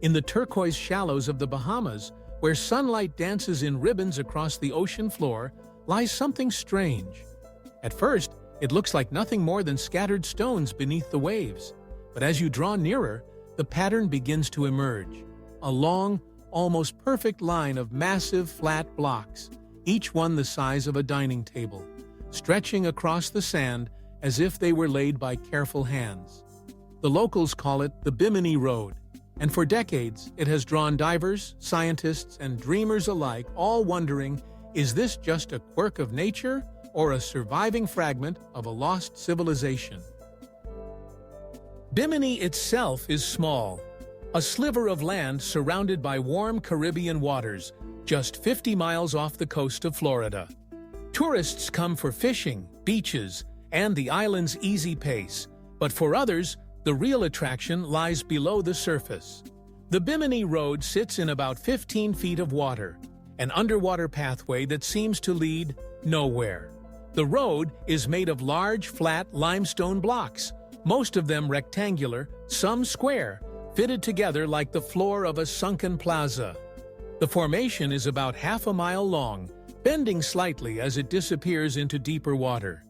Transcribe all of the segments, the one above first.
In the turquoise shallows of the Bahamas, where sunlight dances in ribbons across the ocean floor, lies something strange. At first, it looks like nothing more than scattered stones beneath the waves. But as you draw nearer, the pattern begins to emerge. A long, almost perfect line of massive, flat blocks, each one the size of a dining table, stretching across the sand as if they were laid by careful hands. The locals call it the Bimini Road, and for decades it has drawn divers, scientists, and dreamers alike, all wondering, is this just a quirk of nature or a surviving fragment of a lost civilization? Bimini itself is small, a sliver of land surrounded by warm Caribbean waters, just 50 miles off the coast of Florida. Tourists come for fishing, beaches, and the island's easy pace, but for others, the real attraction lies below the surface. The Bimini Road sits in about 15 feet of water, an underwater pathway that seems to lead nowhere. The road is made of large, flat limestone blocks, most of them rectangular, some square, fitted together like the floor of a sunken plaza. The formation is about half a mile long, bending slightly as it disappears into deeper water.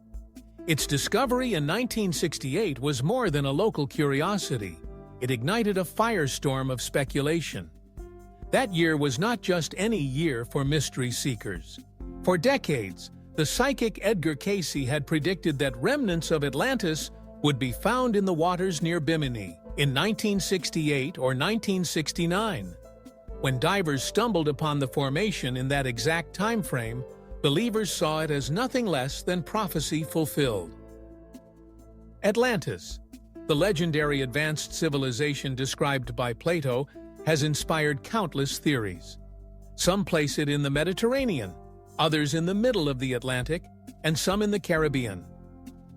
Its discovery in 1968 was more than a local curiosity. It ignited a firestorm of speculation. That year was not just any year for mystery seekers. For decades, the psychic Edgar Cayce had predicted that remnants of Atlantis would be found in the waters near Bimini in 1968 or 1969. When divers stumbled upon the formation in that exact time frame, believers saw it as nothing less than prophecy fulfilled. Atlantis, the legendary advanced civilization described by Plato, has inspired countless theories. Some place it in the Mediterranean, others in the middle of the Atlantic, and some in the Caribbean.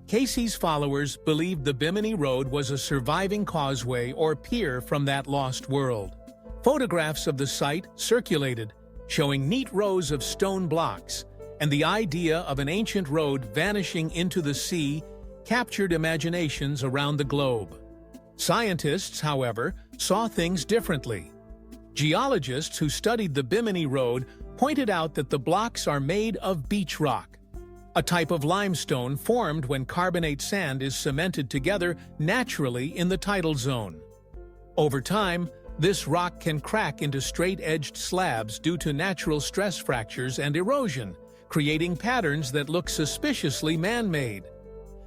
Cayce's followers believed the Bimini Road was a surviving causeway or pier from that lost world. Photographs of the site circulated, showing neat rows of stone blocks, and the idea of an ancient road vanishing into the sea captured imaginations around the globe. Scientists, however, saw things differently. Geologists who studied the Bimini Road pointed out that the blocks are made of beachrock, a type of limestone formed when carbonate sand is cemented together naturally in the tidal zone. Over time, this rock can crack into straight-edged slabs due to natural stress fractures and erosion, creating patterns that look suspiciously man-made.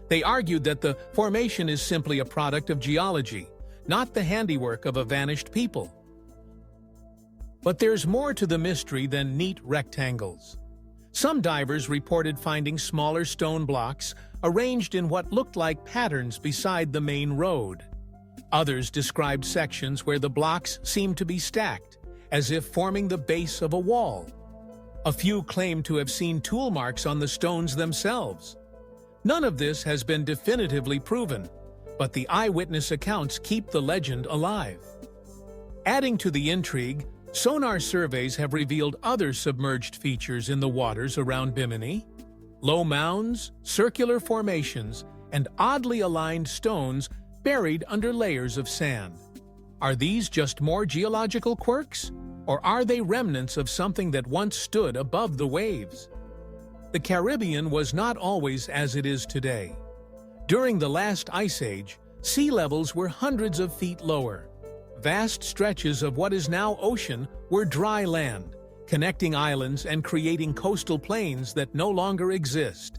They argued that the formation is simply a product of geology, not the handiwork of a vanished people. But there's more to the mystery than neat rectangles. Some divers reported finding smaller stone blocks arranged in what looked like patterns beside the main road. Others described sections where the blocks seemed to be stacked, as if forming the base of a wall. A few claimed to have seen tool marks on the stones themselves. None of this has been definitively proven, but the eyewitness accounts keep the legend alive. Adding to the intrigue, sonar surveys have revealed other submerged features in the waters around Bimini. Low mounds, circular formations, and oddly aligned stones buried under layers of sand. Are these just more geological quirks, or are they remnants of something that once stood above the waves? The Caribbean was not always as it is today. During the last ice age, sea levels were hundreds of feet lower. Vast stretches of what is now ocean were dry land, connecting islands and creating coastal plains that no longer exist.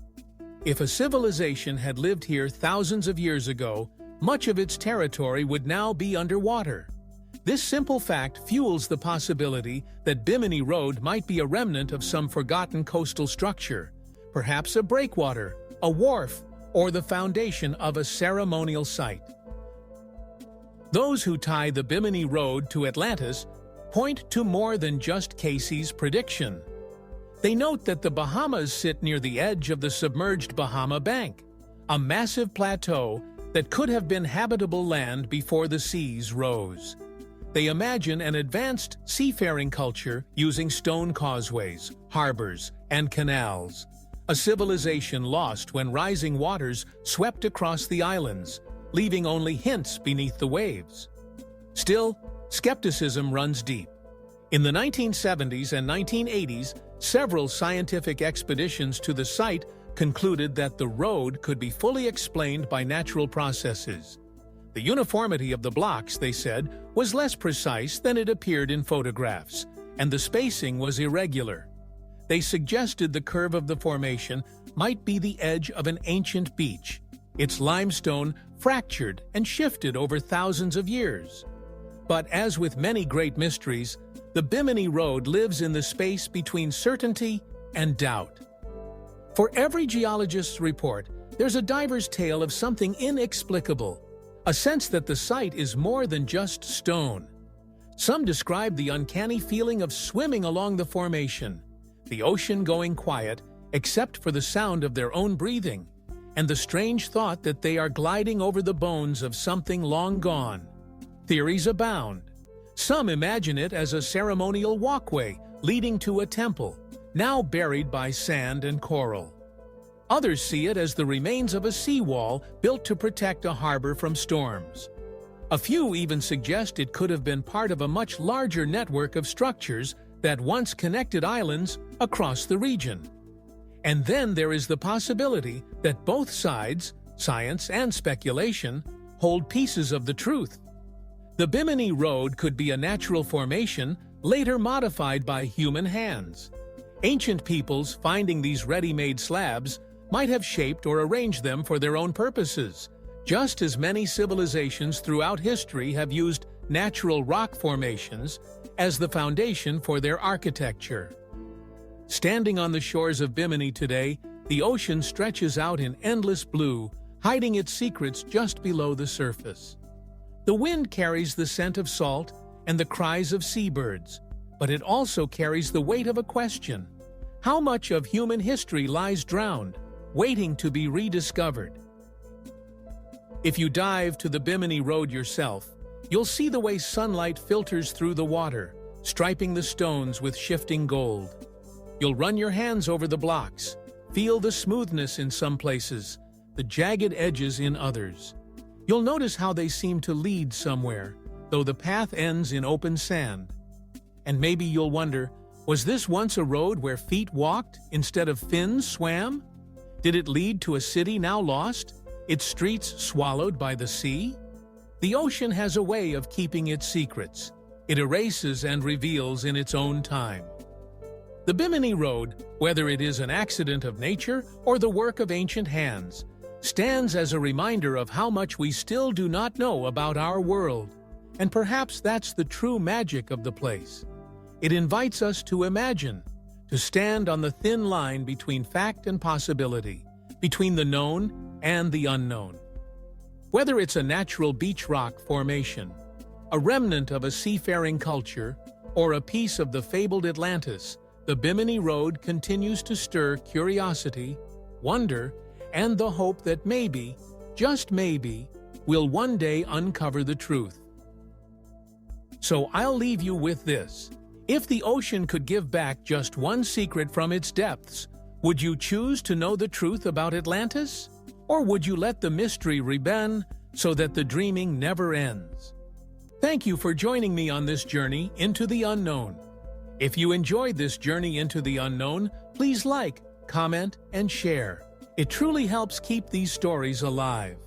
If a civilization had lived here thousands of years ago, much of its territory would now be underwater. This simple fact fuels the possibility that Bimini Road might be a remnant of some forgotten coastal structure, perhaps a breakwater, a wharf, or the foundation of a ceremonial site. Those who tie the Bimini Road to Atlantis point to more than just Cayce's prediction. They note that the Bahamas sit near the edge of the submerged Bahama Bank, a massive plateau that could have been habitable land before the seas rose. They imagine an advanced seafaring culture using stone causeways, harbors, and canals, a civilization lost when rising waters swept across the islands, leaving only hints beneath the waves. Still, Skepticism runs deep. In the 1970s and 1980s, several scientific expeditions to the site concluded that the road could be fully explained by natural processes. The uniformity of the blocks, they said, was less precise than it appeared in photographs, and the spacing was irregular. They suggested the curve of the formation might be the edge of an ancient beach, its limestone fractured and shifted over thousands of years. But as with many great mysteries, the Bimini Road lives in the space between certainty and doubt. For every geologist's report, there's a diver's tale of something inexplicable, a sense that the site is more than just stone. Some describe the uncanny feeling of swimming along the formation, the ocean going quiet except for the sound of their own breathing, and the strange thought that they are gliding over the bones of something long gone. Theories abound. Some imagine it as a ceremonial walkway leading to a temple, now buried by sand and coral. Others see it as the remains of a seawall built to protect a harbor from storms. A few even suggest it could have been part of a much larger network of structures that once connected islands across the region. And then there is the possibility that both sides, science and speculation, hold pieces of the truth. The Bimini Road could be a natural formation later modified by human hands. Ancient peoples finding these ready-made slabs might have shaped or arranged them for their own purposes, just as many civilizations throughout history have used natural rock formations as the foundation for their architecture. Standing on the shores of Bimini today, the ocean stretches out in endless blue, hiding its secrets just below the surface. The wind carries the scent of salt and the cries of seabirds, but it also carries the weight of a question. How much of human history lies drowned, waiting to be rediscovered? If you dive to the Bimini Road yourself, you'll see the way sunlight filters through the water, striping the stones with shifting gold. You'll run your hands over the blocks, feel the smoothness in some places, the jagged edges in others. You'll notice how they seem to lead somewhere, though the path ends in open sand. And maybe you'll wonder, was this once a road where feet walked instead of fins swam? Did it lead to a city now lost, its streets swallowed by the sea? The ocean has a way of keeping its secrets. It erases and reveals in its own time. The Bimini Road, whether it is an accident of nature or the work of ancient hands, stands as a reminder of how much we still do not know about our world. And perhaps that's the true magic of the place. It invites us to imagine, to stand on the thin line between fact and possibility, between the known and the unknown. Whether it's a natural beach rock formation, a remnant of a seafaring culture, or a piece of the fabled Atlantis, the Bimini Road continues to stir curiosity, wonder, and the hope that maybe, just maybe, we'll one day uncover the truth. So I'll leave you with this. If the ocean could give back just one secret from its depths, would you choose to know the truth about Atlantis? Or would you let the mystery remain so that the dreaming never ends? Thank you for joining me on this journey into the unknown. If you enjoyed this journey into the unknown, please like, comment, and share. It truly helps keep these stories alive.